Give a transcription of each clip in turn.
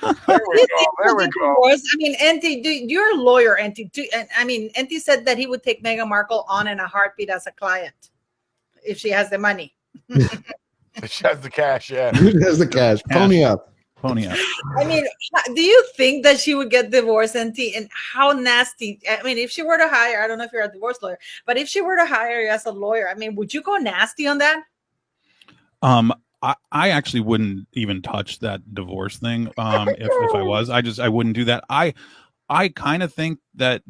There we You go. think There he'll we get go. divorced? I mean, you're a lawyer, Enti. I mean, Enti said that he would take Meghan Markle on in a heartbeat as a client if she has the money. She has the cash, yeah. Who has the cash? Pony up. Pony up. I mean, do you think that she would get divorced, Enti? And how nasty? I mean, if she were to hire, I don't know if you're a divorce lawyer, but if she were to hire you as a lawyer, I mean, would you go nasty on that? I actually wouldn't even touch that divorce thing. If I was, I wouldn't do that. I kind of think that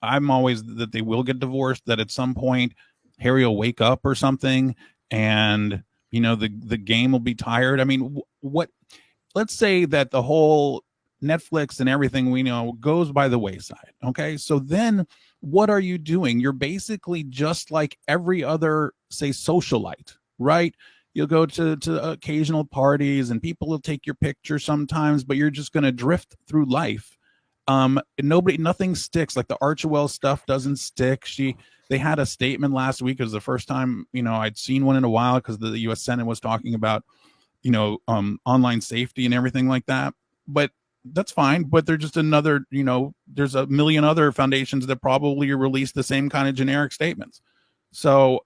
I'm always that they will get divorced, that at some point Harry will wake up or something, and the game will be tired. I mean, let's say that the whole Netflix and everything we know goes by the wayside. Okay. So then what are you doing? You're basically just like every other, say, socialite, right? You'll go to occasional parties and people will take your picture sometimes, but you're just going to drift through life. Nothing sticks. Like the Archewell stuff doesn't stick. They had a statement last week. It was the first time, I'd seen one in a while, because the U.S. Senate was talking about, online safety and everything like that. But that's fine. But they're just another, there's a million other foundations that probably release the same kind of generic statements. So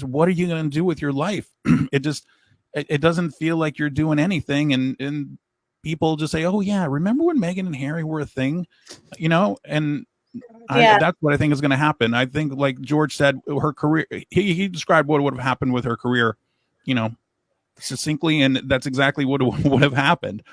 what are you going to do with your life? It doesn't feel like you're doing anything. And people just say, oh yeah, remember when Meghan and Harry were a thing, and that's what I think is going to happen. I think, like George said, her career, he described what would have happened with her career, succinctly. And that's exactly what would have happened.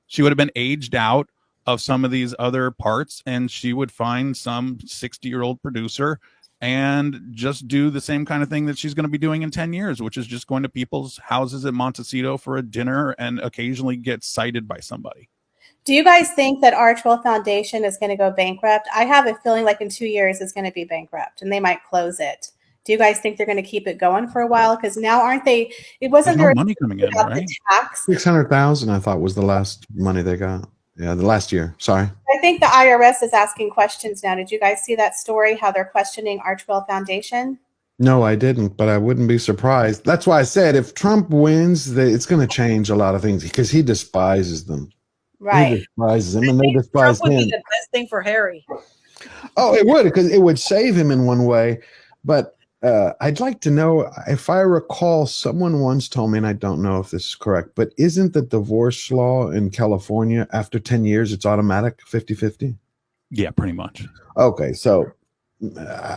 She would have been aged out of some of these other parts, and she would find some 60-year-old producer and just do the same kind of thing that she's going to be doing in 10 years, which is just going to people's houses at Montecito for a dinner and occasionally get cited by somebody. Do you guys think that Archewell Foundation is going to go bankrupt? I have a feeling like in 2 years it's going to be bankrupt and they might close it. Do you guys think they're going to keep it going for a while? Because now aren't they? It wasn't There's there no money coming in, right? The tax. 600,000, I thought, was the last money they got. Yeah, the last year. Sorry. I think the IRS is asking questions now. Did you guys see that story? How they're questioning Archewell Foundation? No, I didn't, but I wouldn't be surprised. That's why I said if Trump wins, it's going to change a lot of things, because he despises them. Right. He despises them, and they despise Trump would him. be the best thing for Harry. Oh, it would, because it would save him in one way. But I'd like to know, if I recall, someone once told me, and I don't know if this is correct, but isn't the divorce law in California, after 10 years, it's automatic 50-50? Yeah, pretty much. Okay, so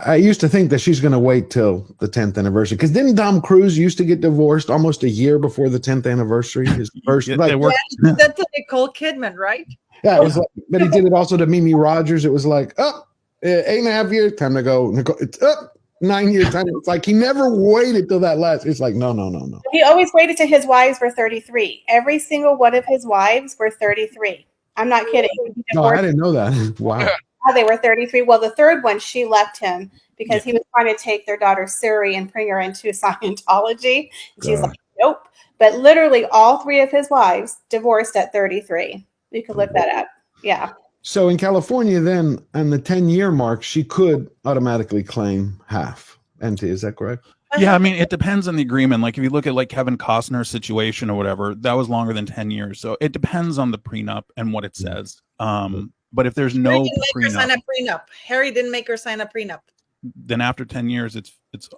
I used to think that she's going to wait till the 10th anniversary, because didn't Tom Cruise used to get divorced almost a year before the 10th anniversary? His first, That's to Nicole Kidman, right? Yeah, it was like, but he did it also to Mimi Rogers. It was like, 8.5 years, time to go. Nicole, it's up. 9 years time. It's like he never waited till that last. It's like no. He always waited till his wives were 33. Every single one of his wives were 33. I'm not kidding. No, I didn't know that. Wow. They were 33. Well, the third one, she left him because he was trying to take their daughter Suri and bring her into Scientology. And she's like, nope. But literally all three of his wives divorced at 33. You can look that up. Yeah. So in California, then, on the 10-year mark, she could automatically claim half. NT, is that correct? Yeah, I mean, it depends on the agreement. Like if you look at like Kevin Costner's situation or whatever, that was longer than 10 years. So it depends on the prenup and what it says. But if there's no prenup, Harry didn't make her sign a prenup. Then after 10 years, it's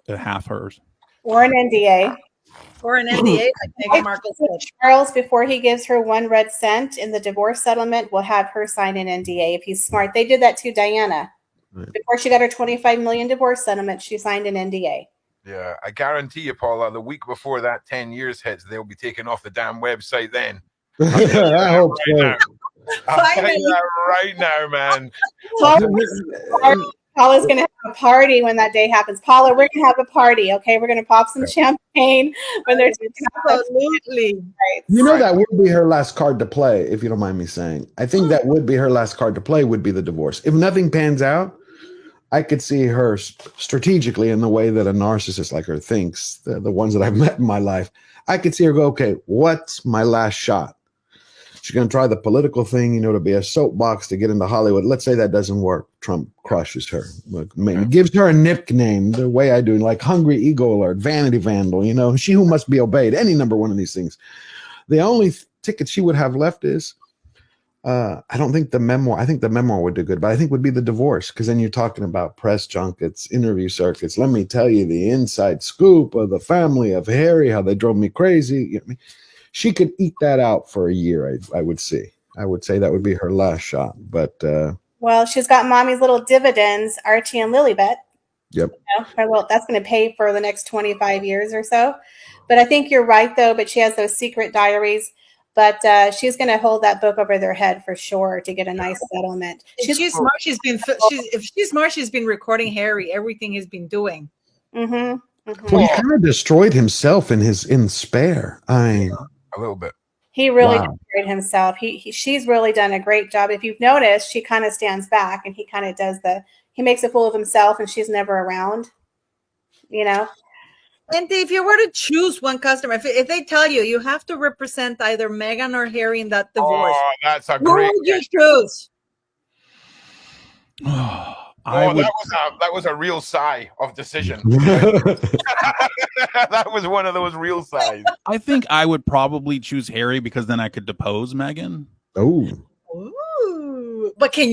half hers. Or an NDA. Or an NDA, like Meghan Markle said. Charles, before he gives her one red cent in the divorce settlement, will have her sign an NDA if he's smart. They did that to Diana. Right. Before she got her $25 million divorce settlement, she signed an NDA. Yeah, I guarantee you, Paula, the week before that 10 years hits, they'll be taken off the damn website then. I hope so. I'll tell you that right now, man. Paula's going to have a party when that day happens. Paula, we're going to have a party, okay? We're going to pop some champagne when there's absolutely. You know, that would be her last card to play, if you don't mind me saying. I think that would be her last card to play, would be the divorce. If nothing pans out, I could see her strategically, in the way that a narcissist like her thinks, the ones that I've met in my life, I could see her go, okay, what's my last shot? She's going to try the political thing, to be a soapbox to get into Hollywood. Let's say that doesn't work. Trump crushes her. Gives her a nickname, the way I do, like Hungry Eagle or Vanity Vandal, she who must be obeyed, any number one of these things. The only ticket she would have left is, I don't think the memoir. I think the memoir would do good, but I think would be the divorce, because then you're talking about press junkets, interview circuits. Let me tell you the inside scoop of the family of Harry, how they drove me crazy. You know what I mean? She could eat that out for a year. I would say that would be her last shot. But Well, she's got mommy's little dividends, Archie and Lilybet. yep. Well, that's going to pay for the next 25 years or so. But I think you're right, though. But she has those secret diaries. But she's going to hold that book over their head for sure to get a nice settlement. She's smart. If she's smart, she's been recording Harry, everything he's been doing. Mm-hmm. Well, he kind of destroyed himself in Spare. I mean, a little bit. He really destroyed himself. She's really done a great job. If you've noticed, she kind of stands back and he kind of does he makes a fool of himself and she's never around, you know? And if you were to choose one customer, if they tell you have to represent either Meghan or Harry in that divorce, Oh, that's a who great. would you choose? That was a real sigh of decision. That was one of those real sighs. I think I would probably choose Harry, because then I could depose Meghan. Ooh. But can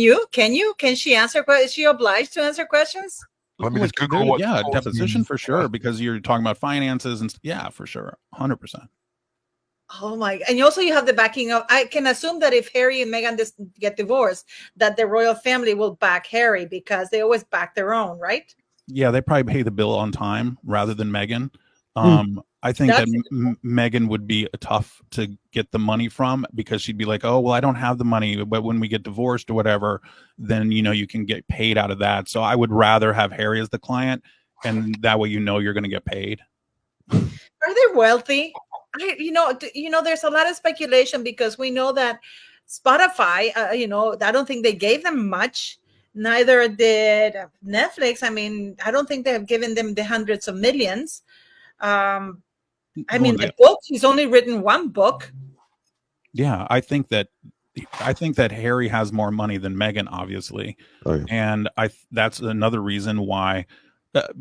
she answer questions? Is she obliged to answer questions? Let me just Google what. Yeah, deposition for sure, because you're talking about finances and yeah, for sure, 100%. Oh my! And you have the backing of. I can assume that if Harry and Meghan get divorced, that the royal family will back Harry, because they always back their own, right? Yeah, they probably pay the bill on time rather than Meghan. I think that Meghan would be tough to get the money from, because she'd be like, oh, well, I don't have the money, but when we get divorced or whatever, then, you can get paid out of that. So I would rather have Harry as the client, and that way, you're going to get paid. Are they wealthy? There's a lot of speculation, because we know that Spotify, I don't think they gave them much. Neither did Netflix. I mean, I don't think they have given them the hundreds of millions. The book, he's only written one book. Yeah, I think that Harry has more money than Meghan, obviously. Oh, yeah. And that's another reason why,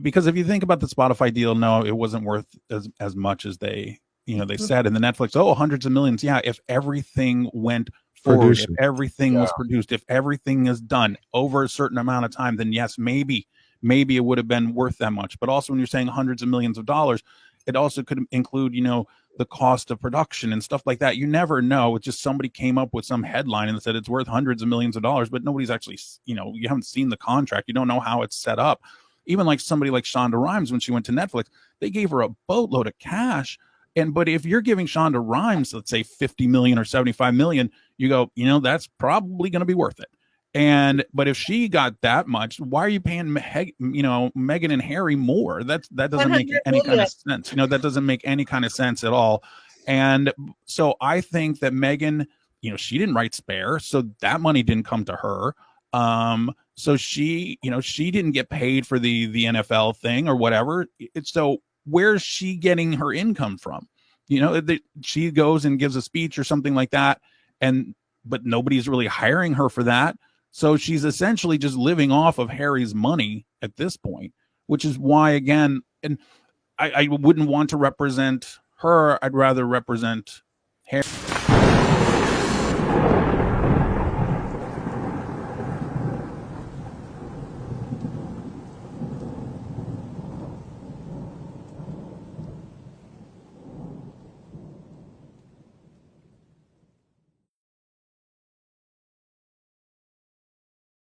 because if you think about the Spotify deal, no, it wasn't worth as much as they said. And the Netflix, hundreds of millions. Yeah, if everything went forward, if everything was produced, if everything is done over a certain amount of time, then yes, maybe it would have been worth that much. But also, when you're saying hundreds of millions of dollars, it also could include, the cost of production and stuff like that. You never know. It's just somebody came up with some headline and said it's worth hundreds of millions of dollars, but nobody's actually, you haven't seen the contract. You don't know how it's set up. Even like somebody like Shonda Rhimes, when she went to Netflix, they gave her a boatload of cash. But if you're giving Shonda Rhimes, let's say 50 million or 75 million, you go, that's probably going to be worth it. But if she got that much, why are you paying, Meghan and Harry more? That doesn't make any kind of sense. That doesn't make any kind of sense at all. And so I think that Meghan, she didn't write Spare, so that money didn't come to her. So she didn't get paid for the NFL thing or whatever. So where's she getting her income from? She goes and gives a speech or something like that, but nobody's really hiring her for that. So she's essentially just living off of Harry's money at this point, which is why, again, and I wouldn't want to represent her. I'd rather represent Harry.